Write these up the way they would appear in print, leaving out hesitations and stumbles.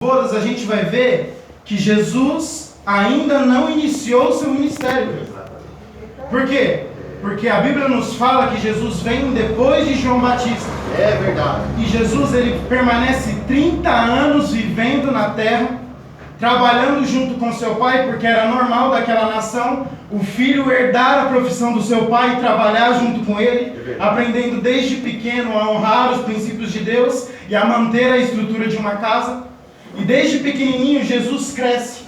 bodas, a gente vai ver que Jesus ainda não iniciou o seu ministério. Por quê? Porque a Bíblia nos fala que Jesus vem depois de João Batista. É verdade. E Jesus, ele permanece 30 anos vivendo na terra, trabalhando junto com seu pai, porque era normal daquela nação o filho herdar a profissão do seu pai e trabalhar junto com ele, aprendendo desde pequeno a honrar os princípios de Deus e a manter a estrutura de uma casa. E desde pequenininho Jesus cresce.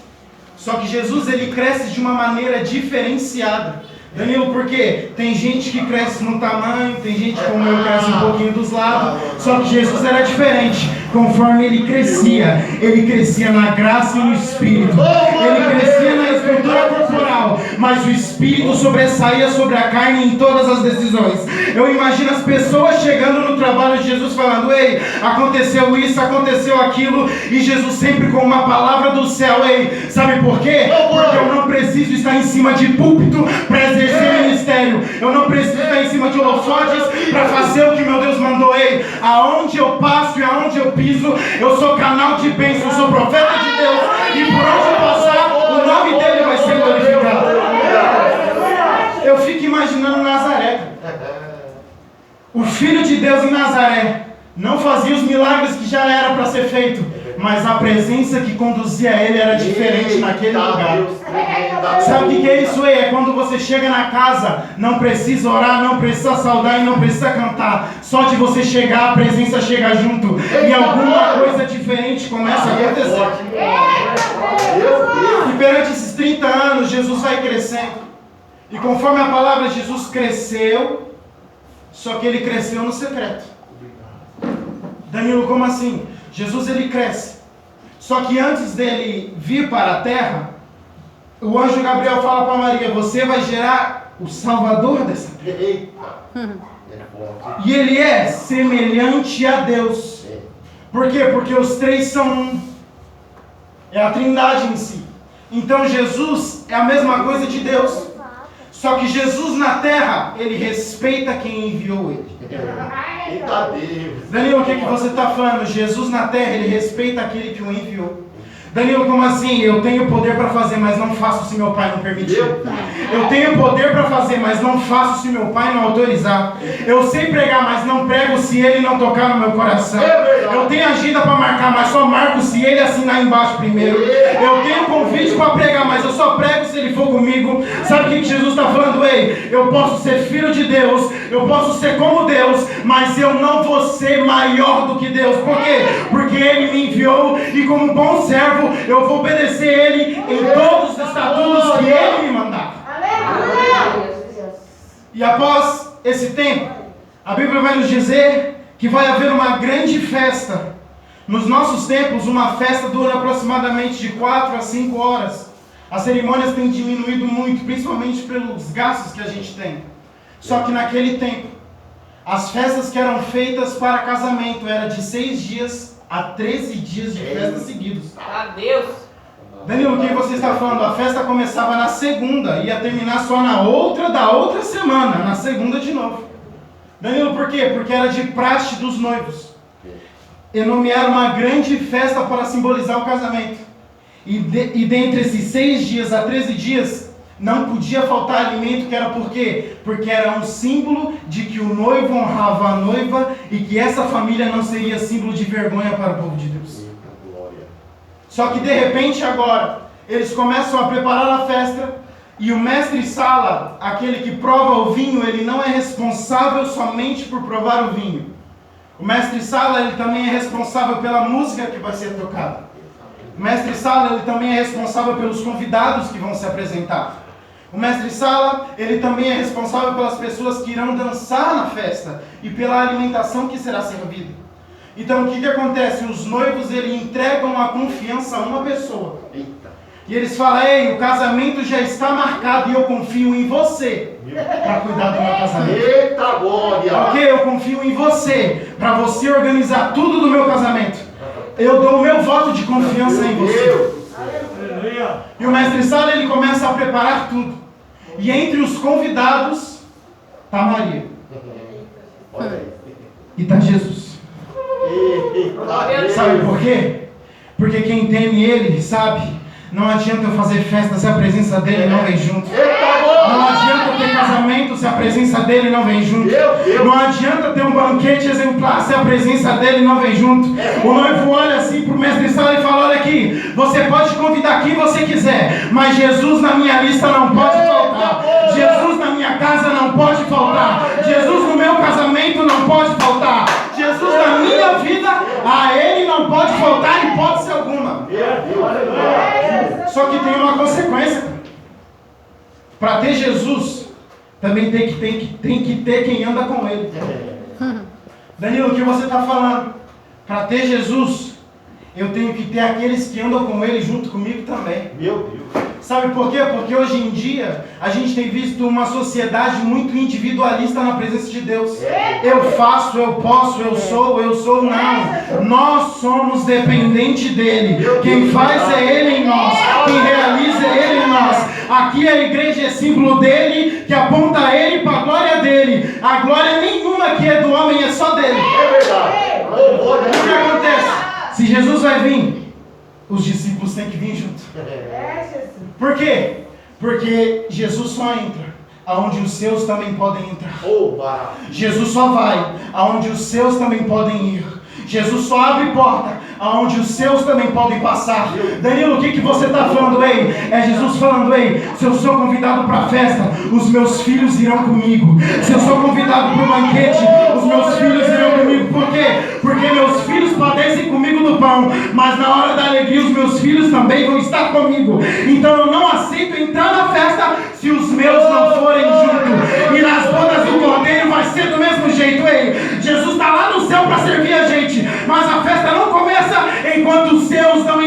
Só que Jesus, ele cresce de uma maneira diferenciada. Danilo, por quê? Tem gente que cresce no tamanho, tem gente como eu cresce um pouquinho dos lados. Só que Jesus era diferente. Conforme ele crescia na graça e no Espírito. Ele crescia na estrutura corporal, mas o Espírito sobressaía sobre a carne em todas as decisões. Eu imagino as pessoas chegando no trabalho de Jesus falando: ei, aconteceu isso, aconteceu aquilo, e Jesus sempre com uma palavra do céu. Ei, sabe por quê? Porque eu não preciso estar em cima de púlpito para exercer ministério. Eu não preciso estar em cima de holofotes para fazer o que meu Deus mandou. Ei, aonde eu passo e aonde eu piso, eu sou canal de bênção, eu sou profeta de Deus, e por onde eu passar, o nome dele vai ser glorificado. Eu fico imaginando Nazaré. O Filho de Deus em Nazaré não fazia os milagres que já era para ser feito, mas a presença que conduzia ele era diferente naquele lugar. Sabe o que é isso aí? É quando você chega na casa, não precisa orar, não precisa saudar e não precisa cantar. Só de você chegar, a presença chega junto e alguma coisa diferente começa a acontecer. E perante esses 30 anos, Jesus vai crescendo. E conforme a palavra, Jesus cresceu, só que ele cresceu no secreto. Danilo, como assim? Jesus, ele cresce. Só que antes dele vir para a terra, o anjo Gabriel fala para Maria: você vai gerar o Salvador dessa terra. E ele é semelhante a Deus. Por quê? Porque os três são um. É a Trindade em si. Então Jesus é a mesma coisa de Deus. Só que Jesus na terra, ele respeita quem enviou ele. Danilo, o que você está falando? Jesus na terra, ele respeita aquele que o enviou. Danilo, como assim? Eu tenho poder para fazer, mas não faço se meu pai não permitir. Eu tenho poder para fazer, mas não faço se meu pai não autorizar. Eu sei pregar, mas não prego se ele não tocar no meu coração. Eu tenho agenda para marcar, mas só marco se ele assinar embaixo primeiro. Eu tenho convite para pregar, mas eu só prego se ele for comigo. Sabe o que Jesus está falando? Ei, eu posso ser filho de Deus, eu posso ser como Deus, mas eu não vou ser maior do que Deus. Por quê? Porque ele me enviou e como bom servo, eu vou obedecer ele em todos os estatutos que ele me mandar. E após esse tempo, a Bíblia vai nos dizer que vai haver uma grande festa. Nos nossos tempos, uma festa dura aproximadamente de 4 a 5 horas. As cerimônias têm diminuído muito, principalmente pelos gastos que a gente tem. Só que naquele tempo, as festas que eram feitas para casamento eram de 6 dias a 13 dias de festa seguidos. Adeus! Danilo, o que você está falando? A festa começava na segunda, ia terminar só na outra da outra semana, na segunda de novo. Danilo, por quê? Porque era de praxe dos noivos nomear uma grande festa para simbolizar o casamento. E dentre esses 6 dias a 13 dias, não podia faltar alimento, que era por quê? Porque era um símbolo de que o noivo honrava a noiva e que essa família não seria símbolo de vergonha para o povo de Deus. Só que de repente agora, eles começam a preparar a festa e o mestre-sala, aquele que prova o vinho, ele não é responsável somente por provar o vinho. O mestre-sala, ele também é responsável pela música que vai ser tocada. O mestre-sala, ele também é responsável pelos convidados que vão se apresentar. O mestre-sala, ele também é responsável pelas pessoas que irão dançar na festa e pela alimentação que será servida. Então, o que acontece? Os noivos, eles entregam a confiança a uma pessoa. E eles falam: ei, o casamento já está marcado e eu confio em você para cuidar do meu casamento. Eita glória! Ok, eu confio em você para você organizar tudo do meu casamento. Eu dou o meu voto de confiança em você. E o mestre-sala, ele começa a preparar tudo. E entre os convidados está Maria. E está Jesus. Sabe por quê? Porque quem teme Ele, sabe, não adianta eu fazer festa se a presença dEle não vem junto. Não adianta ter casamento se a presença dEle não vem junto. Não adianta ter um banquete exemplar se a presença dEle não vem junto. O noivo olha assim para o mestre sala e fala: olha aqui, você pode convidar quem você quiser, mas Jesus na minha lista não pode faltar. Jesus na minha casa não pode faltar. Jesus no meu casamento não pode faltar. Jesus na minha vida, a Ele não pode faltar em hipótese alguma. Só que tem uma consequência. Para ter Jesus, também tem que ter quem anda com Ele. Danilo, o que você está falando? Para ter Jesus, eu tenho que ter aqueles que andam com Ele junto comigo também. Meu Deus. Sabe por quê? Porque hoje em dia a gente tem visto uma sociedade muito individualista na presença de Deus. Eu faço, eu posso, eu sou, não. Nós somos dependentes dEle. Quem faz é Ele em nós. Quem realiza é Ele em nós. Aqui a igreja é símbolo dEle, que aponta a Ele para a glória dEle. A glória nenhuma que é do homem, é só dEle. É verdade. O que acontece? Se Jesus vai vir, os discípulos têm que vir junto. Por quê? Porque Jesus só entra aonde os seus também podem entrar. Jesus só vai aonde os seus também podem ir. Jesus só abre porta aonde os seus também podem passar. Danilo, o que você está falando, ei? É Jesus falando, ei, se eu sou convidado para a festa, os meus filhos irão comigo. Se eu sou convidado para o banquete, os meus filhos irão comigo. Por quê? Porque meus filhos padecem comigo no pão, mas na hora da alegria os meus filhos também vão estar comigo. Então eu não aceito entrar na festa se os meus não forem junto. E nas bodas do Cordeiro vai ser do mesmo jeito, ei. Jesus está lá no céu para servir a gente, mas a festa não começa enquanto os seus não